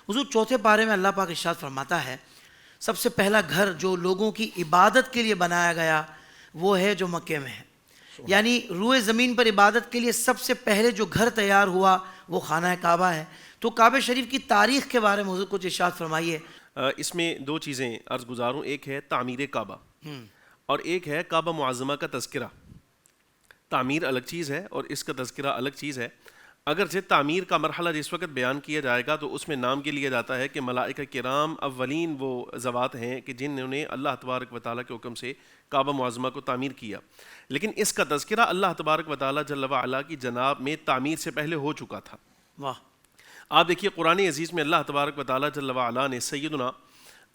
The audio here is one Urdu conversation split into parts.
حضور چوتھے پارے میں اللہ پاک ارشاد فرماتا ہے سب سے پہلا گھر جو لوگوں کی عبادت کے لیے بنایا گیا وہ ہے جو مکے میں ہے. یعنی روئے زمین پر عبادت کے لیے سب سے پہلے جو گھر تیار ہوا وہ خانہ کعبہ ہے. تو کعبہ شریف کی تاریخ کے بارے میں حضور کچھ ارشاد فرمائیے. اس میں دو چیزیں عرض گزار ہوں، ایک ہے تعمیر کعبہ اور ایک ہے کعبہ معظمہ کا تذکرہ. تعمیر الگ چیز ہے اور اس کا تذکرہ الگ چیز ہے. اگرچہ تعمیر کا مرحلہ جس وقت بیان کیا جائے گا تو اس میں نام کے لیا جاتا ہے کہ ملائکہ کرام اولین وہ ذوات ہیں کہ جنہوں نے اللہ تبارک و تعالیٰ کے حکم سے کعبہ معظمہ کو تعمیر کیا. لیکن اس کا تذکرہ اللہ تبارک و تعالیٰ جل وعلا کی جناب میں تعمیر سے پہلے ہو چکا تھا. واہ. آپ دیکھیے قرآن عزیز میں اللہ تبارک و تعالیٰ جل وعلا نے سیدنا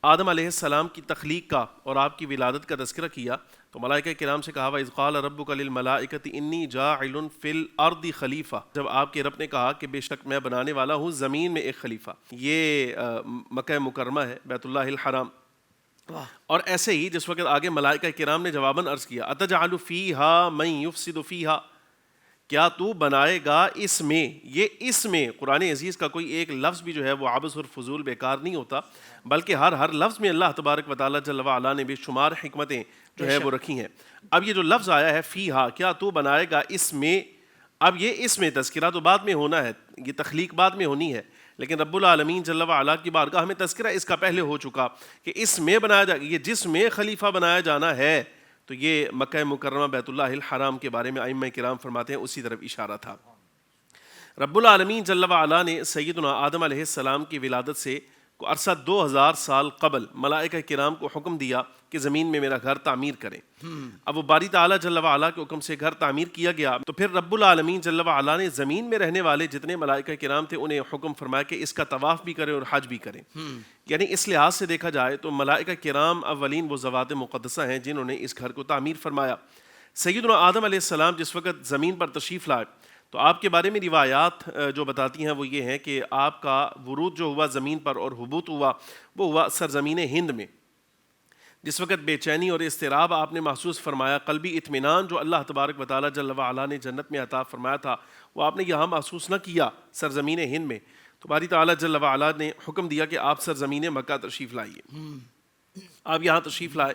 آدم علیہ السلام کی تخلیق کا اور آپ کی ولادت کا تذکرہ کیا تو ملائکہ کرام سے کہا وَإِذْ قَالَ رَبُّكَ لِلْمَلَائِكَةِ إِنِّي جَاعِلٌ فِي الْأَرْضِ خلیفہ، جب آپ کے رب نے کہا کہ بے شک میں بنانے والا ہوں زمین میں ایک خلیفہ. یہ مکہ مکرمہ ہے، بیت اللہ الحرام. اور ایسے ہی جس وقت آگے ملائکہ کرام نے جواباً عرض کیا أَتَجْعَلُ فِيهَا مَن يُفْسِدُ فِيهَا، کیا تو بنائے گا اس میں. یہ اس میں قرآن عزیز کا کوئی ایک لفظ بھی جو ہے وہ عبث اور فضول بیکار نہیں ہوتا، بلکہ ہر لفظ میں اللہ تبارک و تعالیٰ جل وعلا نے بے شمار حکمتیں جو ہے وہ رکھی ہیں. اب یہ جو لفظ آیا ہے فیہا، کیا تو بنائے گا اس میں، اب یہ اس میں تذکرہ تو بعد میں ہونا ہے، یہ تخلیق بعد میں ہونی ہے، لیکن رب العالمین جل وعلا کی بارگاہ میں تذکرہ اس کا پہلے ہو چکا کہ اس میں بنایا جائے گا. یہ جس میں خلیفہ بنایا جانا ہے تو یہ مکہ مکرمہ بیت اللہ الحرام کے بارے میں ائمہ کرام فرماتے ہیں اسی طرف اشارہ تھا. رب العالمین جل وعلا نے سیدنا آدم علیہ السلام کی ولادت سے عرصہ 2000 سال قبل ملائکہ کرام کو حکم دیا کہ زمین میں میرا گھر تعمیر کریں. اب وہ باری تعالیٰ جل وعلا کے حکم سے گھر تعمیر کیا گیا تو پھر رب العالمین جل وعلا نے زمین میں رہنے والے جتنے ملائکہ کرام تھے انہیں حکم فرمایا کہ اس کا طواف بھی کریں اور حج بھی کریں. یعنی اس لحاظ سے دیکھا جائے تو ملائکہ کرام اولین وہ ذوات مقدسہ ہیں جنہوں نے اس گھر کو تعمیر فرمایا. سیدنا آدم علیہ السلام جس وقت زمین پر تشریف لائے تو آپ کے بارے میں روایات جو بتاتی ہیں وہ یہ ہیں کہ آپ کا ورود جو ہوا زمین پر اور حبوط ہوا وہ ہوا سرزمین ہند میں. جس وقت بے چینی اور اضطراب آپ نے محسوس فرمایا، قلبی اطمینان جو اللہ تبارک و تعالیٰ جل وعلا نے جنت میں عطا فرمایا تھا وہ آپ نے یہاں محسوس نہ کیا سرزمین ہند میں، تو باری تعالیٰ جل وعلا نے حکم دیا کہ آپ سرزمین مکہ تشریف لائیے. آپ یہاں تشریف لائے.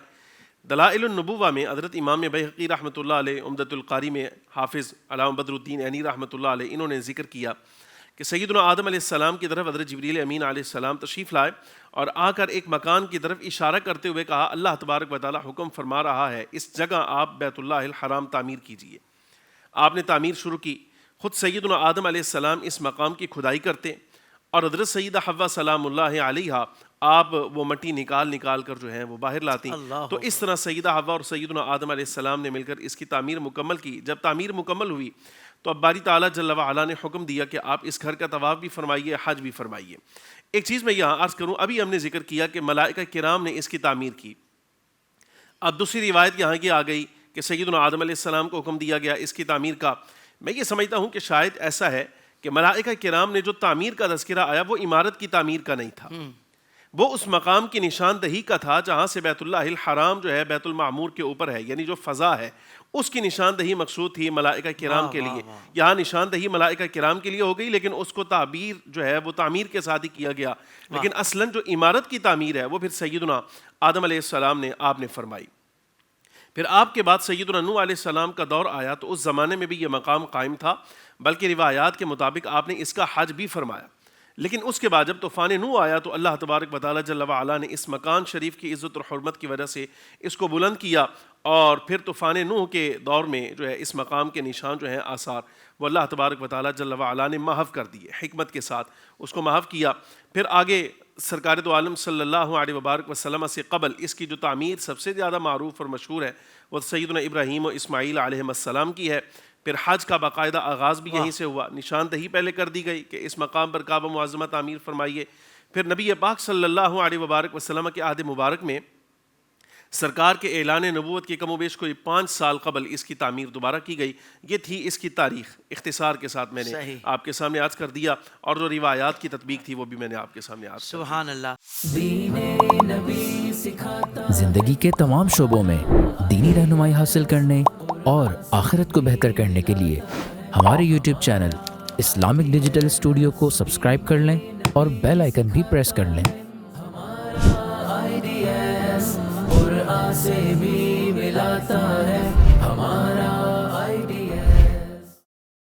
دلائل النبوہ میں حضرت امام بیہقی رحمۃ اللہ علیہ، عمدۃ القاری میں حافظ علامہ بدر الدین عینی رحمۃ اللہ علیہ انہوں نے ذکر کیا کہ سیدنا آدم علیہ السلام کی طرف حضرت جبریل امین علیہ السلام تشریف لائے اور آ کر ایک مکان کی طرف اشارہ کرتے ہوئے کہا اللہ تبارک و تعالیٰ حکم فرما رہا ہے اس جگہ آپ بیت اللہ الحرام تعمیر کیجیے. آپ نے تعمیر شروع کی. خود سیدنا آدم علیہ السلام اس مقام کی کھدائی کرتے اور حضرت سیدہ حوا سلام اللہ علیہا آپ وہ مٹی نکال کر جو ہے وہ باہر لاتی. تو اس طرح سیدہ حوا اور سیدنا آدم علیہ السلام نے مل کر اس کی تعمیر مکمل کی. جب تعمیر مکمل ہوئی تو اب باری تعالیٰ جل وعلا نے حکم دیا کہ آپ اس گھر کا طواف بھی فرمائیے، حج بھی فرمائیے. ایک چیز میں یہاں عرض کروں، ابھی ہم نے ذکر کیا کہ ملائکہ کرام نے اس کی تعمیر کی. اب دوسری روایت یہاں کی آ گئی کہ سیدنا آدم علیہ السلام کو حکم دیا گیا اس کی تعمیر کا. میں یہ سمجھتا ہوں کہ شاید ایسا ہے کہ ملائکہ کرام نے جو تعمیر کا تذکرہ آیا وہ عمارت کی تعمیر کا نہیں تھا، وہ اس مقام کی نشاندہی کا تھا جہاں سے بیت اللہ الحرام جو ہے بیت المعمور کے اوپر ہے، یعنی جو فضا ہے اس کی نشاندہی مقصود تھی ملائکہ کرام کے لیے. یہاں نشاندہی ملائکہ کرام کے لیے ہو گئی لیکن اس کو تعبیر جو ہے وہ تعمیر کے ساتھ ہی کیا گیا، لیکن اصلاً جو عمارت کی تعمیر ہے وہ پھر سیدنا آدم علیہ السلام نے آپ نے فرمائی. پھر آپ کے بعد سیدنا نوح علیہ السلام کا دور آیا تو اس زمانے میں بھی یہ مقام قائم تھا، بلکہ روایات کے مطابق آپ نے اس کا حج بھی فرمایا. لیکن اس کے بعد جب طوفان نوح آیا تو اللہ تبارک و تعالیٰ جل وعلا نے اس مکان شریف کی عزت اور حرمت کی وجہ سے اس کو بلند کیا اور پھر طوفان نوح کے دور میں جو ہے اس مقام کے نشان جو ہیں آثار وہ اللہ تبارک و تعالیٰ جل وعلا نے محو کر دیے، حکمت کے ساتھ اس کو محو کیا. پھر آگے سرکار دو عالم صلی اللہ علیہ وبارک وسلم سے قبل اس کی جو تعمیر سب سے زیادہ معروف اور مشہور ہے وہ سیدنا ابراہیم و اسماعیل علیہ السلام کی ہے. پھر حج کا باقاعدہ آغاز بھی یہیں سے ہوا، نشاندہی پہلے کر دی گئی کہ اس مقام پر کعبہ معظمہ تعمیر فرمائیے. پھر نبی پاک صلی اللہ علیہ وبارک وسلم کے عہد مبارک میں سرکار کے اعلان نبوت کے کم و بیش کوئی 5 سال قبل اس کی تعمیر دوبارہ کی گئی. یہ تھی اس کی تاریخ، اختصار کے ساتھ میں نے آپ کے سامنے عرض کر دیا اور جو روایات کی تطبیق تھی وہ بھی میں نے آپ کے سامنے عرض کر دیا. سبحان اللہ. زندگی کے تمام شعبوں میں دینی رہنمائی حاصل کرنے اور آخرت کو بہتر کرنے کے لیے ہمارے YouTube channel Islamic digital studio کو سبسکرائب کر لیں اور بیل آئیکن بھی پریس کر لیں۔ قرآن سے بھی ملاتا ہے۔